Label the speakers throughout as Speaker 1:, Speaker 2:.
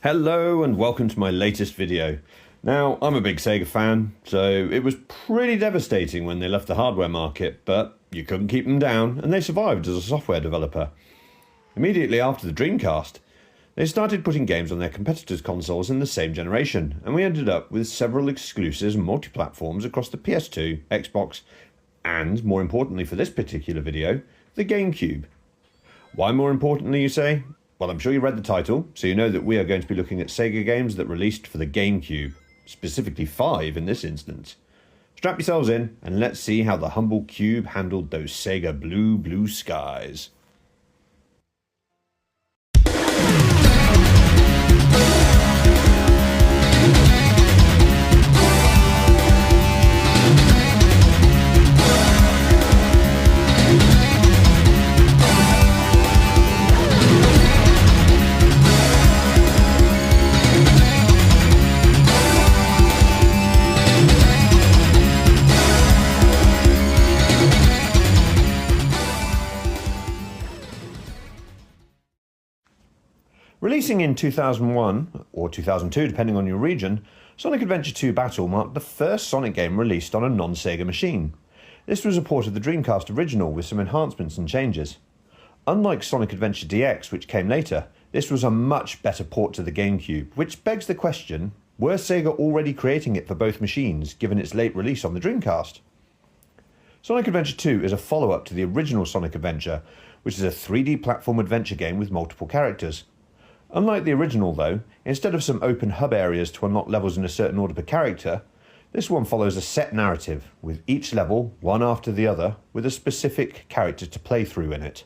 Speaker 1: Hello and welcome to my latest video. Now, I'm a big SEGA fan, so it was pretty devastating when they left the hardware market, but you couldn't keep them down and they survived as a software developer. Immediately after the Dreamcast, they started putting games on their competitors' consoles in the same generation, and we ended up with several exclusives and multi-platforms across the PS2, Xbox, and, more importantly for this particular video, the GameCube. Why more importantly, you say? Well, I'm sure you read the title, so you know that we are going to be looking at SEGA games that released for the GameCube, specifically 5 in this instance. Strap yourselves in, and let's see how the humble cube handled those SEGA blue skies. Releasing in 2001, or 2002 depending on your region, Sonic Adventure 2 Battle marked the first Sonic game released on a non-SEGA machine. This was a port of the Dreamcast original with some enhancements and changes. Unlike Sonic Adventure DX, which came later, this was a much better port to the GameCube, which begs the question, were SEGA already creating it for both machines, given its late release on the Dreamcast? Sonic Adventure 2 is a follow-up to the original Sonic Adventure, which is a 3D platform adventure game with multiple characters. Unlike the original though, instead of some open hub areas to unlock levels in a certain order per character, this one follows a set narrative, with each level, one after the other, with a specific character to play through in it.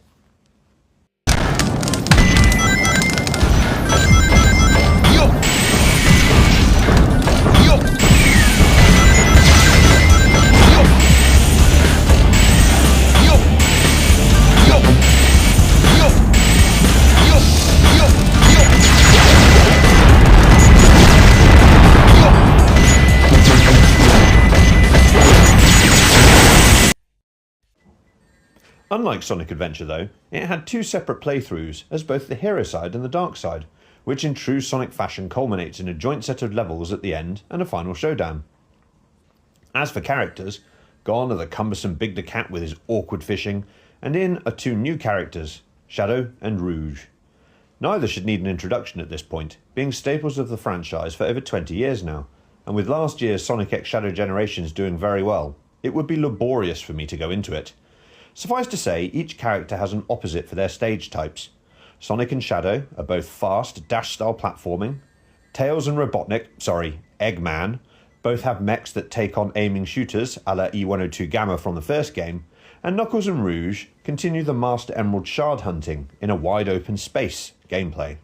Speaker 1: Unlike Sonic Adventure though, it had 2 separate playthroughs as both the hero side and the dark side, which in true Sonic fashion culminates in a joint set of levels at the end and a final showdown. As for characters, gone are the cumbersome Big the Cat with his awkward fishing, and in are 2 new characters, Shadow and Rouge. Neither should need an introduction at this point, being staples of the franchise for over 20 years now, and with last year's Sonic X Shadow Generations doing very well, it would be laborious for me to go into it. Suffice to say, each character has an opposite for their stage types. Sonic and Shadow are both fast, dash-style platforming. Tails and Eggman, both have mechs that take on aiming shooters a la E102 Gamma from the first game, and Knuckles and Rouge continue the Master Emerald shard hunting in a wide open space gameplay.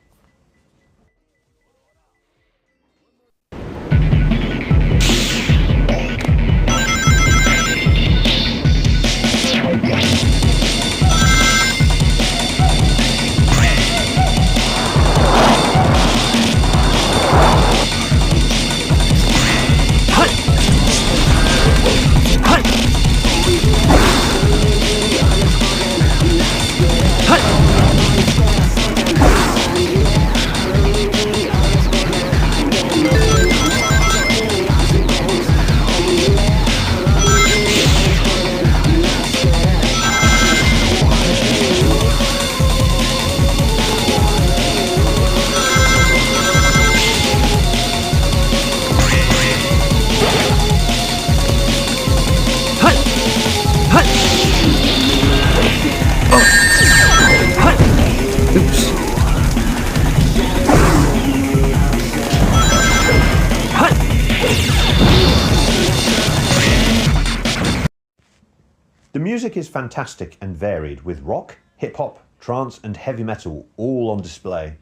Speaker 1: The music is fantastic and varied, with rock, hip-hop, trance and heavy metal all on display.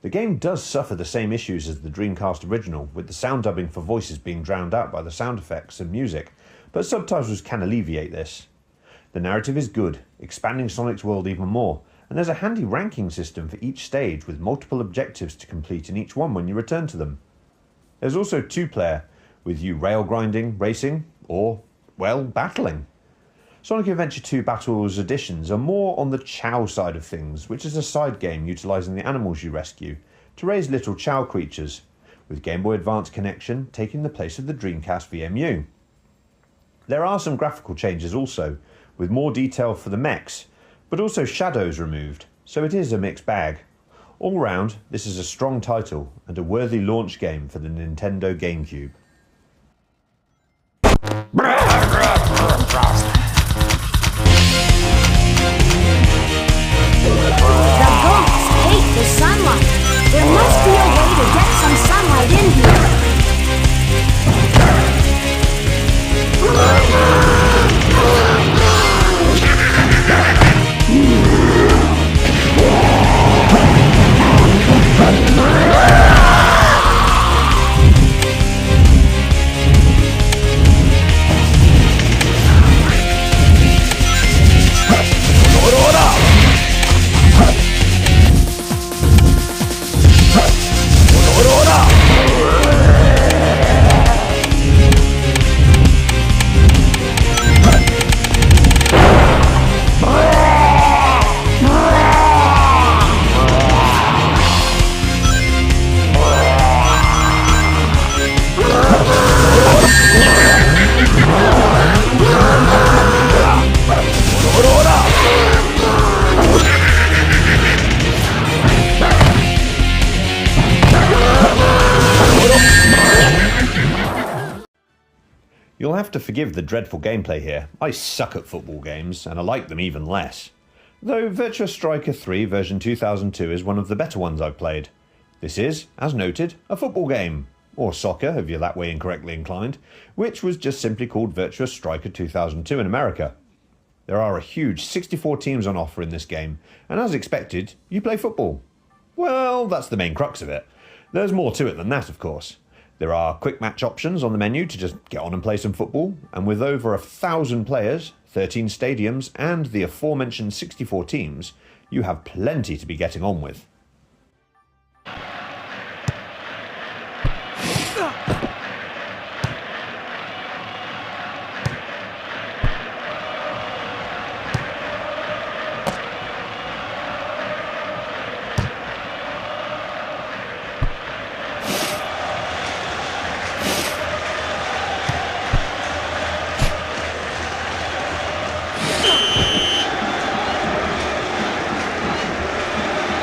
Speaker 1: The game does suffer the same issues as the Dreamcast original, with the sound dubbing for voices being drowned out by the sound effects and music, but subtitles can alleviate this. The narrative is good, expanding Sonic's world even more, and there's a handy ranking system for each stage with multiple objectives to complete in each one when you return to them. There's also 2-player, with you rail grinding, racing, or, well, battling. Sonic Adventure 2 Battle's additions are more on the Chow side of things, which is a side game utilising the animals you rescue, to raise little Chow creatures, with Game Boy Advance connection taking the place of the Dreamcast VMU. There are some graphical changes also, with more detail for the mechs, but also shadows removed, so it is a mixed bag. All round, this is a strong title and a worthy launch game for the Nintendo GameCube.
Speaker 2: The goats hate the sunlight. There must be a way to get some sunlight in here.
Speaker 1: You'll have to forgive the dreadful gameplay here. I suck at football games, and I like them even less. Though Virtua Striker 3 version 2002 is one of the better ones I've played. This is, as noted, a football game, or soccer if you're that way incorrectly inclined, which was just simply called Virtua Striker 2002 in America. There are a huge 64 teams on offer in this game, and as expected, you play football. Well, that's the main crux of it. There's more to it than that, of course. There are quick match options on the menu to just get on and play some football, and with over 1,000 players, 13 stadiums, and the aforementioned 64 teams, you have plenty to be getting on with.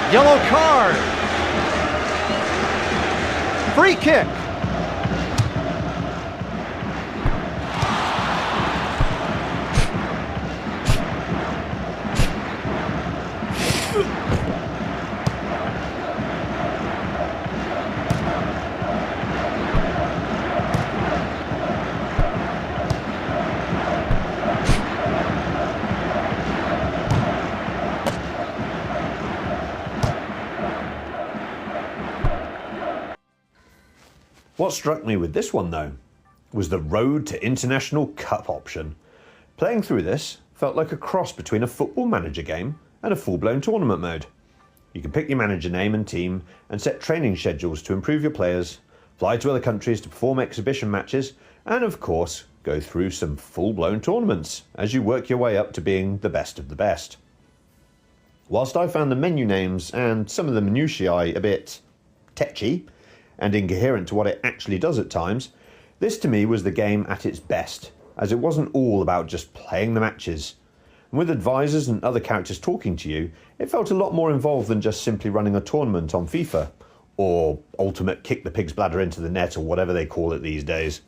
Speaker 3: Yellow card. Free kick.
Speaker 1: What struck me with this one though, was the Road to International Cup option. Playing through this felt like a cross between a Football Manager game and a full-blown tournament mode. You can pick your manager name and team and set training schedules to improve your players, fly to other countries to perform exhibition matches, and of course go through some full-blown tournaments as you work your way up to being the best of the best. Whilst I found the menu names and some of the minutiae a bit tetchy and incoherent to what it actually does at times, this to me was the game at its best, as it wasn't all about just playing the matches. And with advisors and other characters talking to you, it felt a lot more involved than just simply running a tournament on FIFA, or Ultimate Kick the Pig's Bladder into the Net, or whatever they call it these days.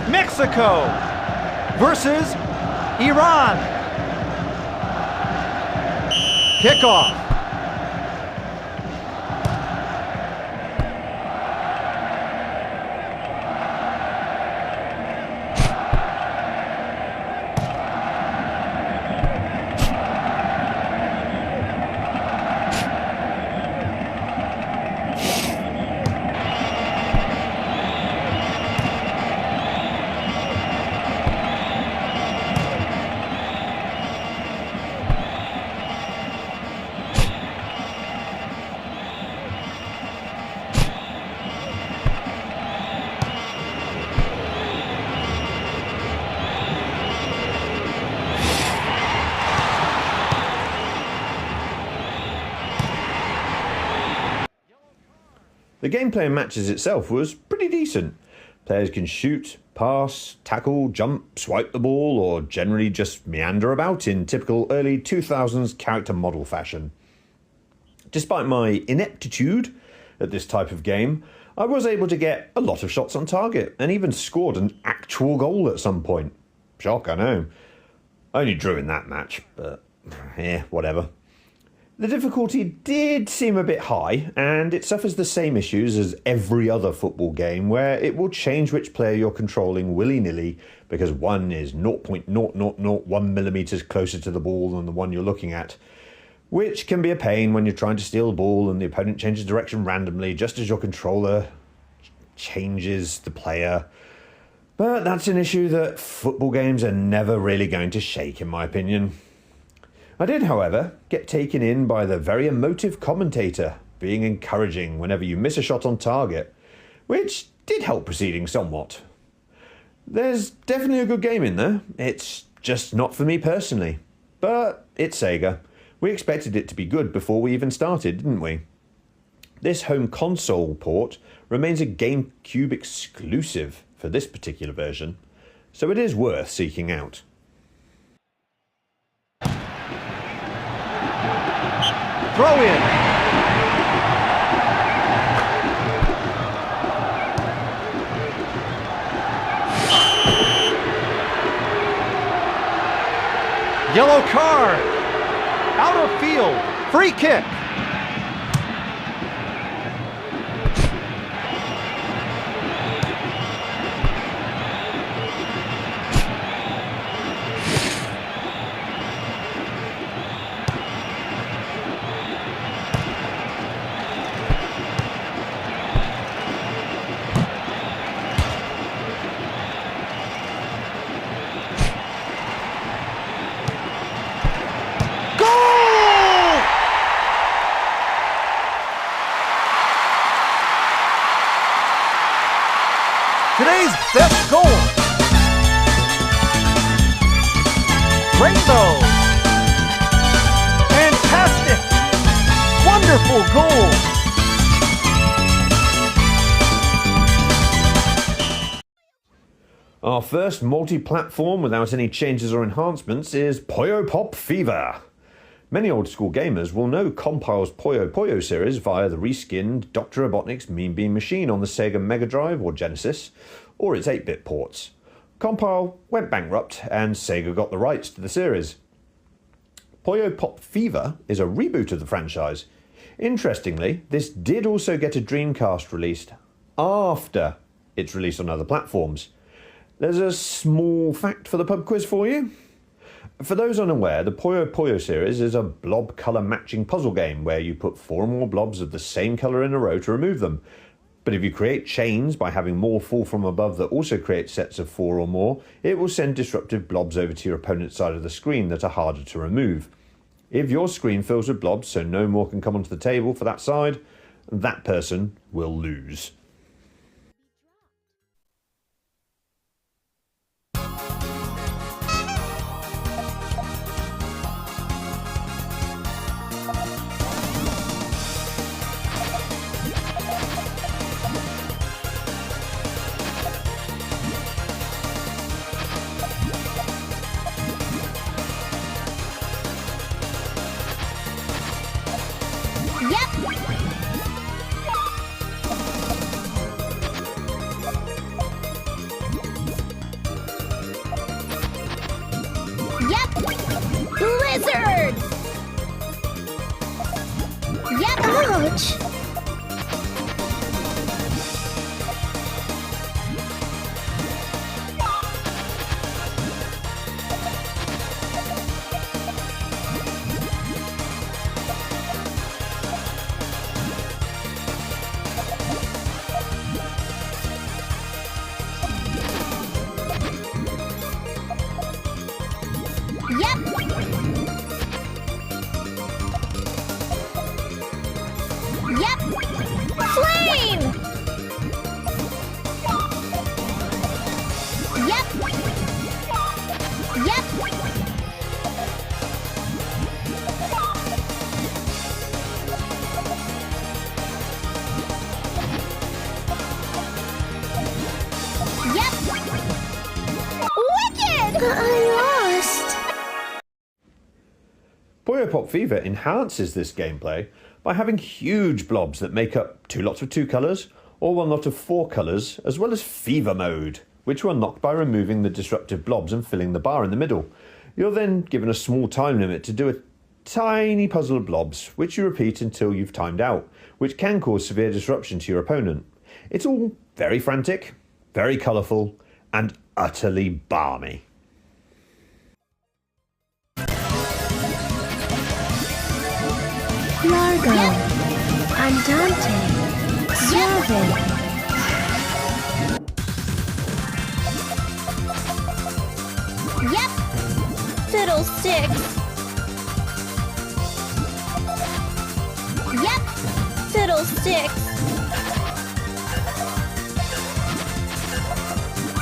Speaker 3: Mexico versus Iran. Kickoff.
Speaker 1: The gameplay in matches itself was pretty decent. Players can shoot, pass, tackle, jump, swipe the ball, or generally just meander about in typical early 2000s character model fashion. Despite my ineptitude at this type of game, I was able to get a lot of shots on target and even scored an actual goal at some point. Shock, I know. I only drew in that match, but whatever. The difficulty did seem a bit high, and it suffers the same issues as every other football game, where it will change which player you're controlling willy-nilly because one is 0.0001 millimeters closer to the ball than the one you're looking at, which can be a pain when you're trying to steal the ball and the opponent changes direction randomly just as your controller changes the player. But that's an issue that football games are never really going to shake, in my opinion. I did, however, get taken in by the very emotive commentator being encouraging whenever you miss a shot on target, which did help proceedings somewhat. There's definitely a good game in there, it's just not for me personally. But it's Sega. We expected it to be good before we even started, didn't we? This home console port remains a GameCube exclusive for this particular version, so it is worth seeking out.
Speaker 3: Throw in. Yellow card. Out of field. Free kick. Today's best goal. Rainbow. Fantastic. Wonderful goal.
Speaker 1: Our first multi-platform without any changes or enhancements is Puyo Pop Fever. Many old-school gamers will know Compile's Puyo Puyo series via the reskinned Dr. Robotnik's Mean Bean Machine on the Sega Mega Drive or Genesis, or its 8-bit ports. Compile went bankrupt and Sega got the rights to the series. Puyo Pop Fever is a reboot of the franchise. Interestingly, this did also get a Dreamcast released after its release on other platforms. There's a small fact for the pub quiz for you. For those unaware, the Puyo Puyo series is a blob colour matching puzzle game where you put 4 or more blobs of the same colour in a row to remove them. But if you create chains by having more fall from above that also create sets of 4 or more, it will send disruptive blobs over to your opponent's side of the screen that are harder to remove. If your screen fills with blobs so no more can come onto the table for that side, that person will lose.
Speaker 2: Blizzard! Yep! Ouch! Yep!
Speaker 1: Puyo Pop Fever enhances this gameplay by having huge blobs that make up 2 lots of 2 colours or 1 lot of 4 colours, as well as Fever Mode, which will unlock by removing the disruptive blobs and filling the bar in the middle. You're then given a small time limit to do a tiny puzzle of blobs, which you repeat until you've timed out, which can cause severe disruption to your opponent. It's all very frantic, very colourful, and utterly balmy.
Speaker 2: Largo. Andante. Suave.
Speaker 4: Yep. Fiddlesticks. Yep. Fiddlesticks.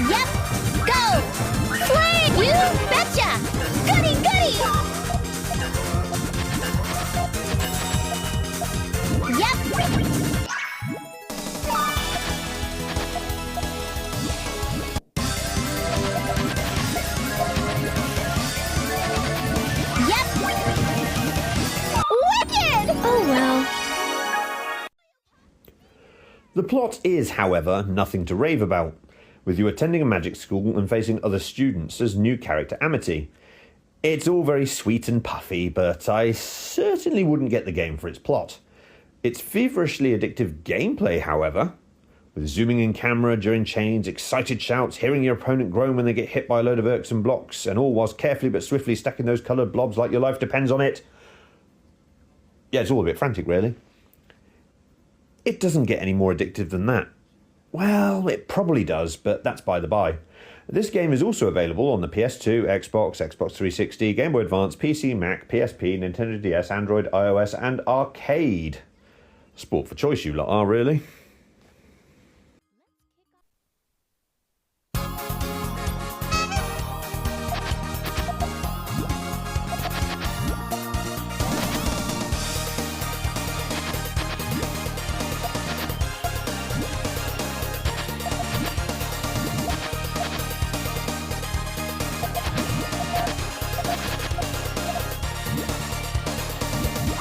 Speaker 4: Yep. Go. Fling. You betcha. Goody, goody. Yep.
Speaker 2: Oh well.
Speaker 1: The plot is, however, nothing to rave about, with you attending a magic school and facing other students as new character Amity. It's all very sweet and puffy, but I certainly wouldn't get the game for its plot. Its feverishly addictive gameplay, however, with zooming in camera during chains, excited shouts, hearing your opponent groan when they get hit by a load of irksome blocks, and all whilst carefully but swiftly stacking those coloured blobs like your life depends on it. Yeah, it's all a bit frantic, really. It doesn't get any more addictive than that. Well, it probably does, but that's by the by. This game is also available on the PS2, Xbox, Xbox 360, Game Boy Advance, PC, Mac, PSP, Nintendo DS, Android, iOS, and Arcade. Sport for choice, you lot are, really.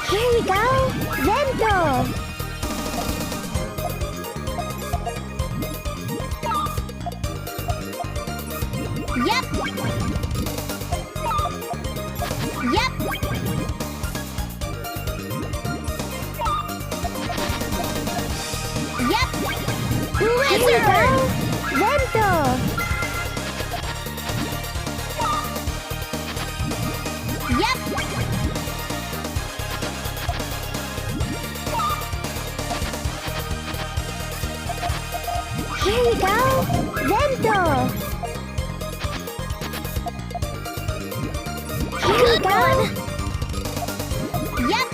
Speaker 2: Here we go. Vento.
Speaker 4: Yep. Yep. Yep.
Speaker 2: Here we go. Vento.
Speaker 4: Yep.
Speaker 2: Here we go. Vento. Here we
Speaker 4: Good
Speaker 2: go.
Speaker 4: one. Yep.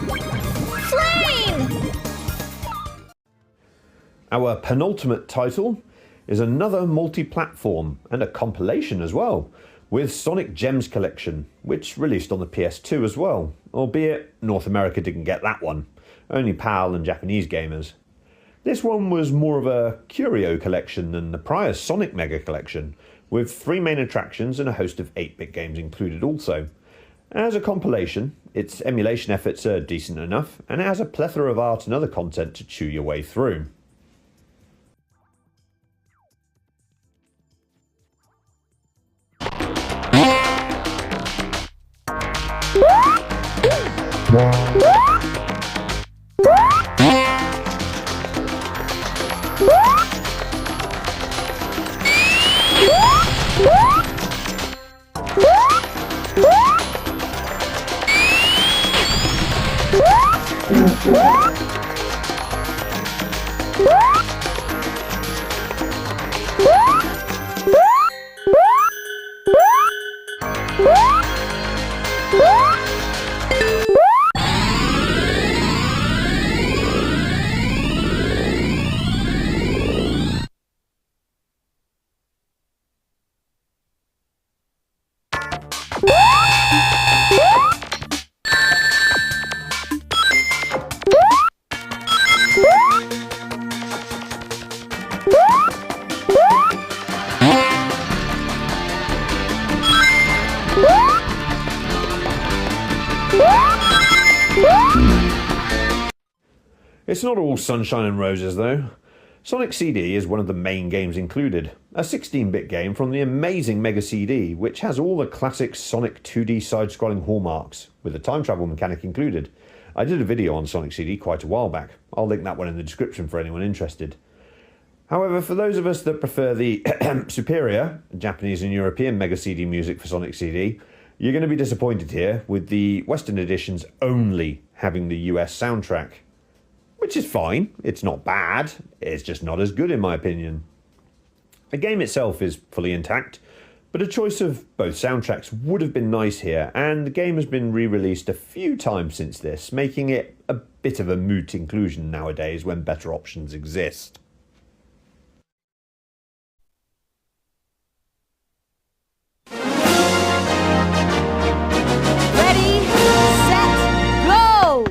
Speaker 4: Flame.
Speaker 1: Our penultimate title is another multi-platform and a compilation as well, with Sonic Gems Collection, which released on the PS2 as well, albeit North America didn't get that one, only PAL and Japanese gamers. This one was more of a curio collection than the prior Sonic Mega Collection, with 3 main attractions and a host of 8-bit games included also. As a compilation, its emulation efforts are decent enough, and it has a plethora of art and other content to chew your way through.
Speaker 2: Woo!
Speaker 1: It's not all sunshine and roses though. Sonic CD is one of the main games included, a 16-bit game from the amazing MegaCD, which has all the classic Sonic 2D side-scrolling hallmarks, with a time travel mechanic included. I did a video on Sonic CD quite a while back. I'll link that one in the description for anyone interested. However, for those of us that prefer the superior Japanese and European MegaCD music for Sonic CD, you're going to be disappointed here with the Western editions only having the US soundtrack. Which is fine, it's not bad, it's just not as good in my opinion. The game itself is fully intact, but a choice of both soundtracks would have been nice here, and the game has been re-released a few times since this, making it a bit of a moot inclusion nowadays when better options exist.
Speaker 2: Ready, set, go!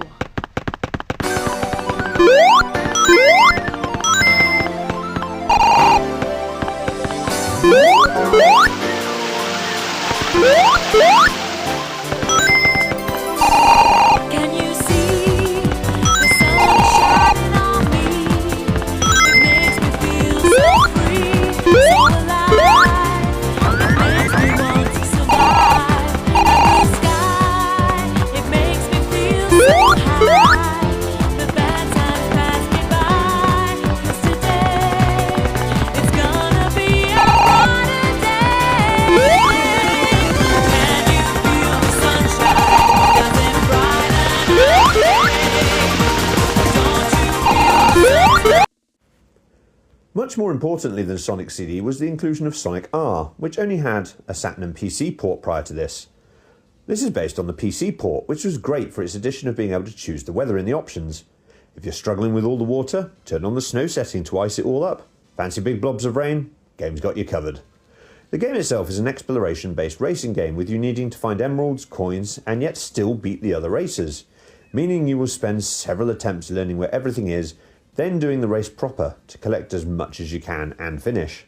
Speaker 2: Can you see the sun shining on me? It makes me feel so free, so alive. It makes me want to survive. And the sky, it makes me feel so high. The bad times pass me by, 'cause today it's gonna be a brighter day. Can you feel the sunshine? Does it brighten your day? Don't you feel
Speaker 1: Much more importantly than Sonic CD was the inclusion of Sonic R, which only had a Saturn and PC port prior to this. This is based on the PC port, which was great for its addition of being able to choose the weather in the options. If you're struggling with all the water, turn on the snow setting to ice it all up. Fancy big blobs of rain? Game's got you covered. The game itself is an exploration-based racing game with you needing to find emeralds, coins, and yet still beat the other racers, meaning you will spend several attempts learning where everything is, then doing the race proper to collect as much as you can and finish.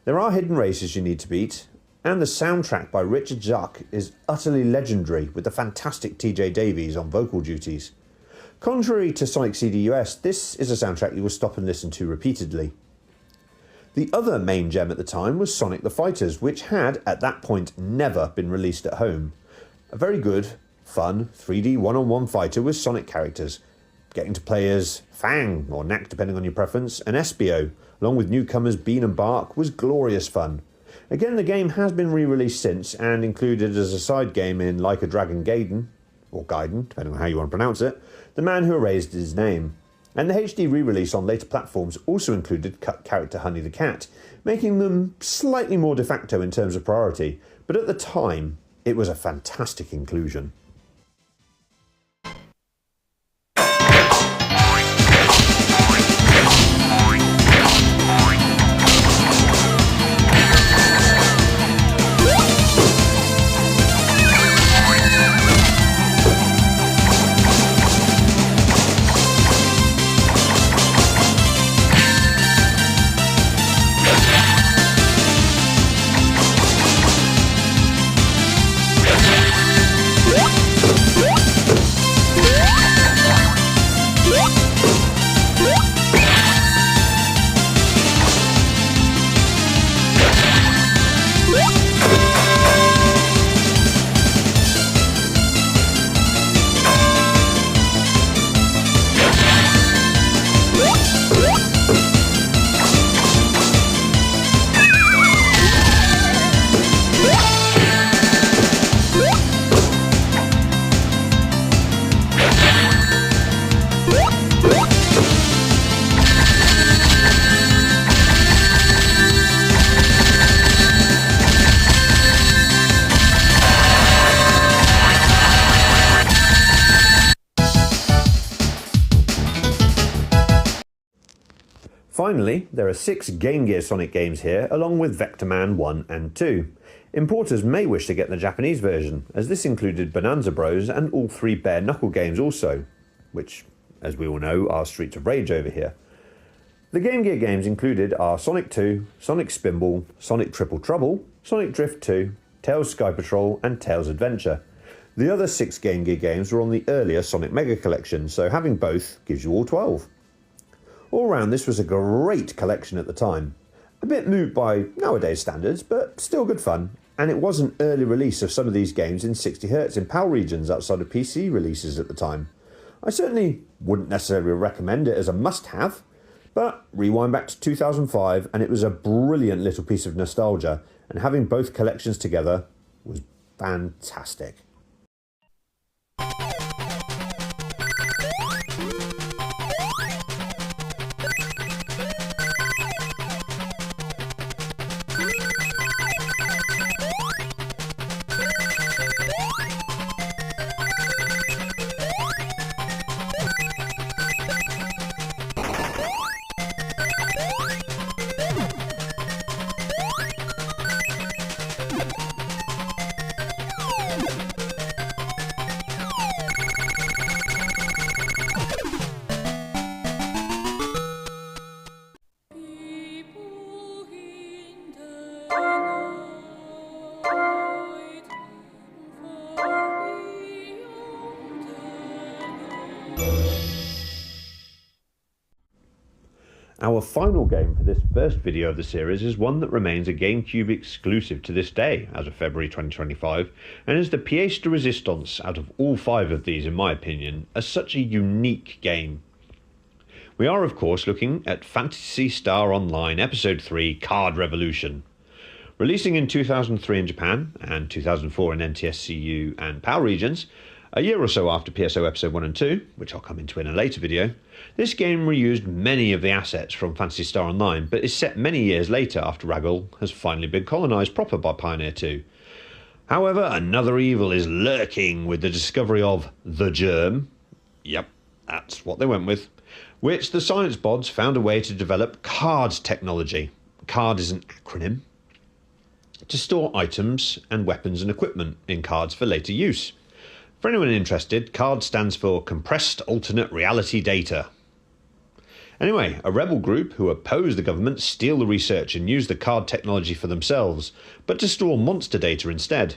Speaker 1: There are hidden races you need to beat, and the soundtrack by Richard Zuck is utterly legendary with the fantastic TJ Davies on vocal duties. Contrary to Sonic CD US, this is a soundtrack you will stop and listen to repeatedly. The other main gem at the time was Sonic the Fighters, which had, at that point, never been released at home. A very good, fun, 3D one-on-one fighter with Sonic characters, getting to play as Fang, or Knack depending on your preference, and Espio, along with newcomers Bean and Bark, was glorious fun. Again, the game has been re-released since, and included as a side game in Like a Dragon Gaiden, or Gaiden, depending on how you want to pronounce it, The Man Who Erased His Name. And the HD re-release on later platforms also included cut character Honey the Cat, making them slightly more de facto in terms of priority, but at the time, it was a fantastic inclusion. Finally, there are 6 Game Gear Sonic games here, along with Vector Man 1 and 2. Importers may wish to get the Japanese version, as this included Bonanza Bros and all 3 Bare Knuckle games also, which, as we all know, are Streets of Rage over here. The Game Gear games included are Sonic 2, Sonic Spinball, Sonic Triple Trouble, Sonic Drift 2, Tails Sky Patrol and Tails Adventure. The other 6 Game Gear games were on the earlier Sonic Mega Collection, so having both gives you all 12. All round, this was a great collection at the time. A bit moot by nowadays standards, but still good fun, and it was an early release of some of these games in 60Hz in PAL regions outside of PC releases at the time. I certainly wouldn't necessarily recommend it as a must-have, but rewind back to 2005 and it was a brilliant little piece of nostalgia, and having both collections together was fantastic. Our final game for this first video of the series is one that remains a GameCube exclusive to this day, as of February 2025, and is the pièce de résistance out of all 5 of these, in my opinion, as such a unique game. We are, of course, looking at Phantasy Star Online Episode 3 Card Revolution. Releasing in 2003 in Japan and 2004 in NTSCU and PAL regions, a year or so after PSO Episode 1 and 2, which I'll come into in a later video, this game reused many of the assets from Phantasy Star Online, but is set many years later after Ragul has finally been colonised proper by Pioneer 2. However, another evil is lurking with the discovery of the Germ. Yep, that's what they went with. Which the science bods found a way to develop card technology. CARD is an acronym to store items and weapons and equipment in cards for later use. For anyone interested, CARD stands for Compressed Alternate Reality Data. Anyway, a rebel group who oppose the government steal the research and use the card technology for themselves, but to store monster data instead.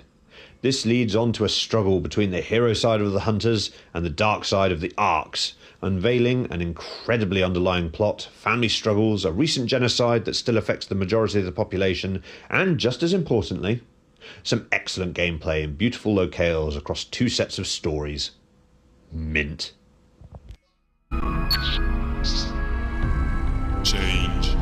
Speaker 1: This leads on to a struggle between the hero side of the hunters and the dark side of the Arks, unveiling an incredibly underlying plot, family struggles, a recent genocide that still affects the majority of the population, and just as importantly, some excellent gameplay and beautiful locales across 2 sets of stories. Mint.
Speaker 5: Change.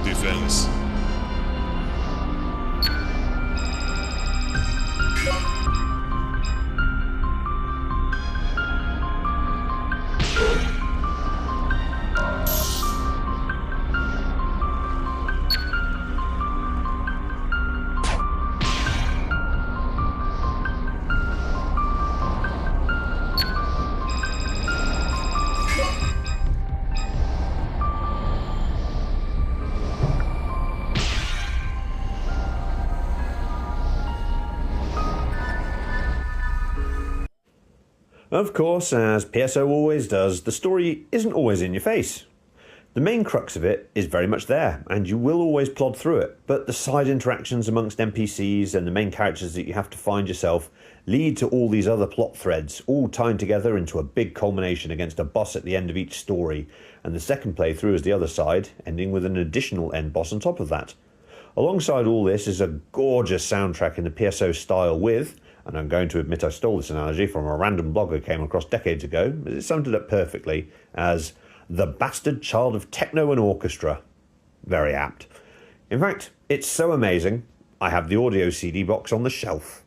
Speaker 5: Defense.
Speaker 1: Of course, as PSO always does, the story isn't always in your face. The main crux of it is very much there, and you will always plod through it, but the side interactions amongst NPCs and the main characters that you have to find yourself lead to all these other plot threads, all tying together into a big culmination against a boss at the end of each story, and the second playthrough is the other side, ending with an additional end boss on top of that. Alongside all this is a gorgeous soundtrack in the PSO style with, and I'm going to admit I stole this analogy from a random blog I came across decades ago, but it summed it up perfectly as the bastard child of techno and orchestra. Very apt. In fact, it's so amazing, I have the audio CD box on the shelf.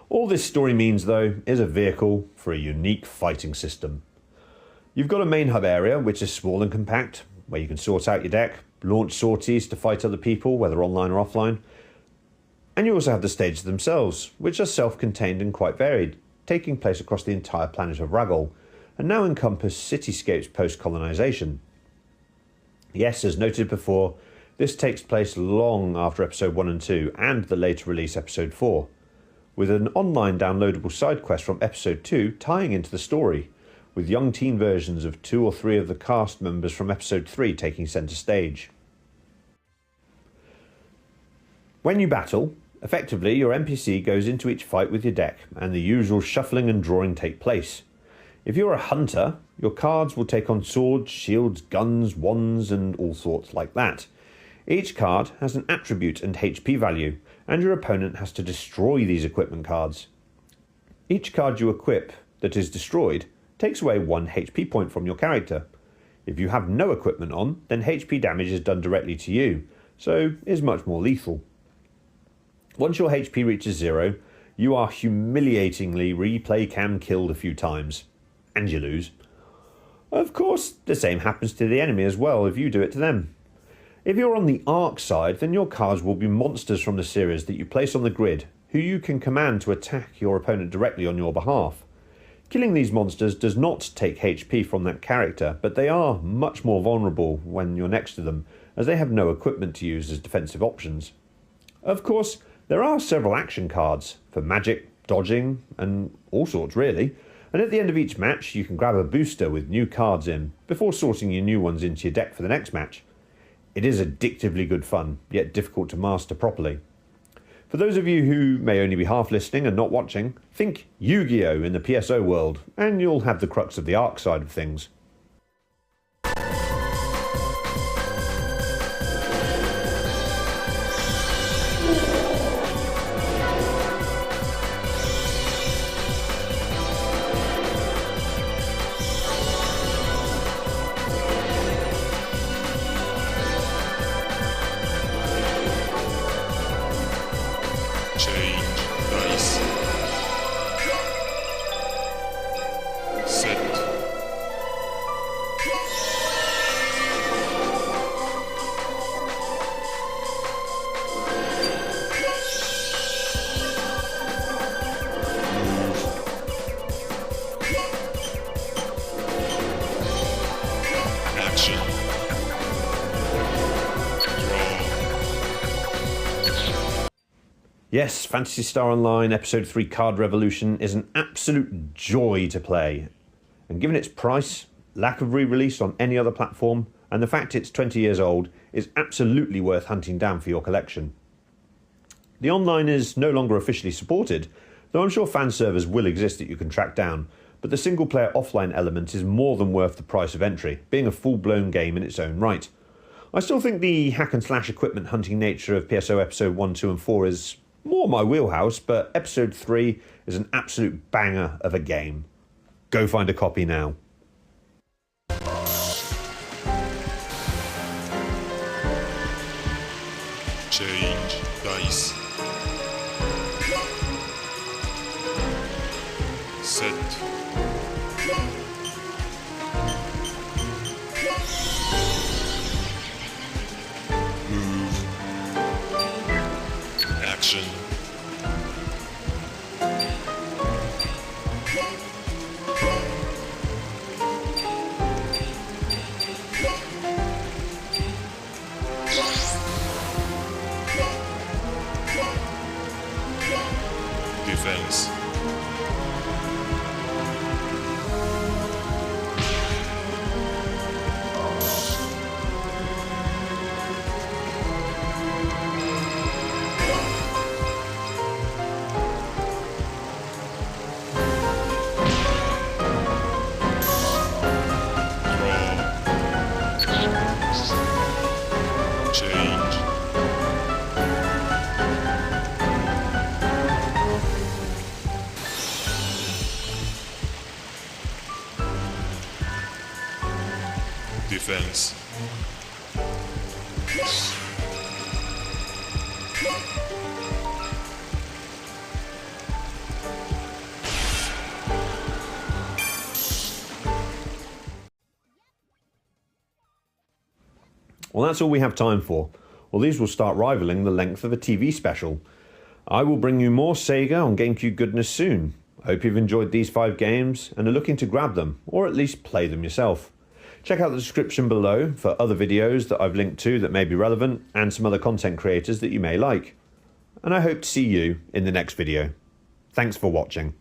Speaker 1: All this story means, though, is a vehicle for a unique fighting system. You've got a main hub area, which is small and compact, where you can sort out your deck, launch sorties to fight other people, whether online or offline. And you also have the stages themselves, which are self-contained and quite varied, taking place across the entire planet of Ragol, and now encompass cityscapes post-colonisation. Yes, as noted before, this takes place long after Episode 1 and 2 and the later release Episode 4, with an online downloadable side quest from Episode 2 tying into the story, with young teen versions of 2 or 3 of the cast members from Episode 3 taking centre stage. When you battle, effectively your NPC goes into each fight with your deck, and the usual shuffling and drawing take place. If you're a hunter, your cards will take on swords, shields, guns, wands, and all sorts like that. Each card has an attribute and HP value, and your opponent has to destroy these equipment cards. Each card you equip that is destroyed takes away 1 HP point from your character. If you have no equipment on, then HP damage is done directly to you, so is much more lethal. Once your HP reaches 0, you are humiliatingly replay cam killed a few times, and you lose. Of course, the same happens to the enemy as well if you do it to them. If you're on the Arc side, then your cards will be monsters from the series that you place on the grid, who you can command to attack your opponent directly on your behalf. Killing these monsters does not take HP from that character, but they are much more vulnerable when you're next to them, as they have no equipment to use as defensive options. Of course, there are several action cards, for magic, dodging, and all sorts really, and at the end of each match you can grab a booster with new cards in, before sorting your new ones into your deck for the next match. It is addictively good fun, yet difficult to master properly. For those of you who may only be half listening and not watching, think Yu-Gi-Oh! In the PSO world, and you'll have the crux of the Arc side of things.
Speaker 5: Change dice. Set. Action. Draw.
Speaker 1: Yes, Phantasy Star Online Episode 3 Card Revolution is an absolute joy to play. And given its price, lack of re-release on any other platform, and the fact it's 20 years old, is absolutely worth hunting down for your collection. The online is no longer officially supported, though I'm sure fan servers will exist that you can track down, but the single player offline element is more than worth the price of entry, being a full-blown game in its own right. I still think the hack and slash equipment hunting nature of PSO Episode 1, 2 and 4 is more my wheelhouse, but Episode 3 is an absolute banger of a game. Go find a copy now.
Speaker 5: Change dice. Set. Move. Action. Defense.
Speaker 1: Well, that's all we have time for. Well, these will start rivaling the length of a TV special. I will bring you more Sega on GameCube goodness soon. I hope you've enjoyed these 5 games and are looking to grab them, or at least play them yourself. Check out the description below for other videos that I've linked to that may be relevant, and some other content creators that you may like. And I hope to see you in the next video. Thanks for watching.